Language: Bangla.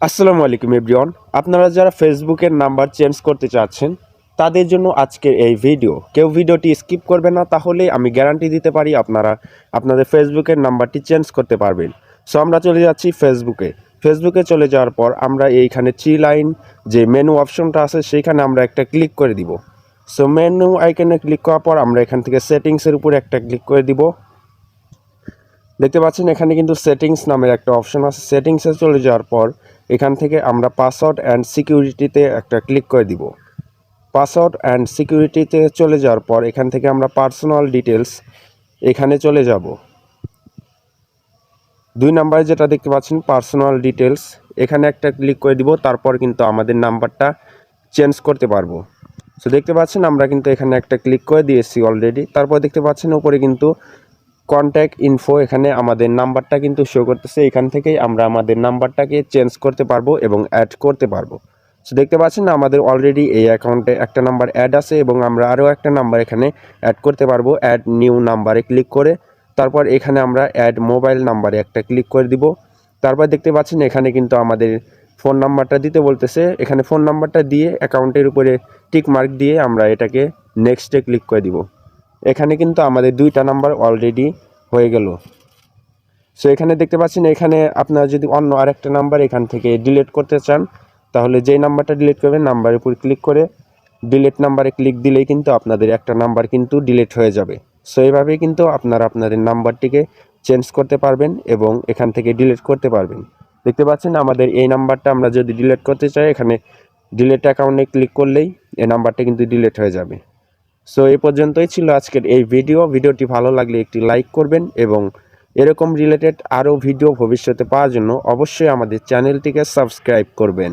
আসসালামু আলাইকুম এভরিওয়ান। আপনারা যারা ফেসবুকের নাম্বার চেঞ্জ করতে চাচ্ছেন তাদের জন্য আজকের এই ভিডিও। কেউ ভিডিওটি স্কিপ করবে না, তাহলে আমি গ্যারান্টি দিতে পারি আপনারা আপনাদের ফেসবুকের নাম্বারটি চেঞ্জ করতে পারবেন। সো আমরা চলে যাচ্ছি ফেসবুকে চলে যাওয়ার পর আমরা এইখানে থ্রি লাইন যে মেনু অপশনটা আছে সেইখানে আমরা একটা ক্লিক করে দিব। সো মেনু আইকনে ক্লিক করার পর আমরা এখান থেকে সেটিংসের উপরে একটা ক্লিক করে দিব। দেখতে পাচ্ছেন এখানে কিন্তু সেটিংস নামের একটা অপশন আছে। সেটিংসে চলে যাওয়ার পর এখান থেকে আমরা পাসওয়ার্ড অ্যান্ড সিকিউরিটিতে একটা ক্লিক করে দিব। পাসওয়ার্ড অ্যান্ড সিকিউরিটিতে চলে যাওয়ার পর এখান থেকে আমরা পার্সোনাল ডিটেলস এখানে চলে যাব। 2 নাম্বারে যেটা দেখতে পাচ্ছেন পার্সোনাল ডিটেলস, এখানে একটা ক্লিক করে দিব। তারপর কিন্তু আমাদের নাম্বারটা চেঞ্জ করতে পারবো। সো দেখতে পাচ্ছেন আমরা কিন্তু এখানে একটা ক্লিক করে দিয়েছি অলরেডি। তারপর দেখতে পাচ্ছেন উপরে কিন্তু কন্ট্যাক্ট ইনফো, এখানে আমাদের নাম্বারটা কিন্তু শো করতেছে। এখান থেকেই আমরা আমাদের নাম্বারটাকে চেঞ্জ করতে পারবো এবং অ্যাড করতে পারবো। সো দেখতে পাচ্ছেন আমাদের অলরেডি এই অ্যাকাউন্টে একটা নাম্বার অ্যাড আছে এবং আমরা আরও একটা নাম্বার এখানে অ্যাড করতে পারবো। অ্যাড নিউ নাম্বারে ক্লিক করে তারপর এখানে আমরা অ্যাড মোবাইল নাম্বারে একটা ক্লিক করে দিব। তারপর দেখতে পাচ্ছেন এখানে কিন্তু আমাদের ফোন নাম্বারটা দিতে বলতেছে। এখানে ফোন নাম্বারটা দিয়ে অ্যাকাউন্টের উপরে টিক মার্ক দিয়ে আমরা এটাকে নেক্সটে ক্লিক করে দিব। এখানে কিন্তু আমাদের 2টা নাম্বার অলরেডি হয়ে গেল। সো এখানে দেখতে পাচ্ছেন এখানে আপনারা যদি অন্য আরেকটা নাম্বার এখান থেকে ডিলিট করতে চান, তাহলে যেই নাম্বারটা ডিলিট করবেন নাম্বারের উপর ক্লিক করে ডিলিট নাম্বারে ক্লিক দিলেই কিন্তু আপনাদের একটা নাম্বার কিন্তু ডিলিট হয়ে যাবে। সো এইভাবেই কিন্তু আপনারা আপনাদের নাম্বারটিকে চেঞ্জ করতে পারবেন এবং এখান থেকে ডিলিট করতে পারবেন। দেখতে পাচ্ছেন আমাদের এই নাম্বারটা আমরা যদি ডিলিট করতে চাই, এখানে ডিলিট অ্যাকাউন্টে ক্লিক করলেই এই নাম্বারটা কিন্তু ডিলিট হয়ে যাবে। সো এই পর্যন্তই ছিল আজকের এই ভিডিওটি ভালো লাগলে একটি লাইক করবেন এবং এরকম রিলেটেড আরও ভিডিও ভবিষ্যতে পাওয়ার জন্য অবশ্যই আমাদের চ্যানেলটিকে সাবস্ক্রাইব করবেন।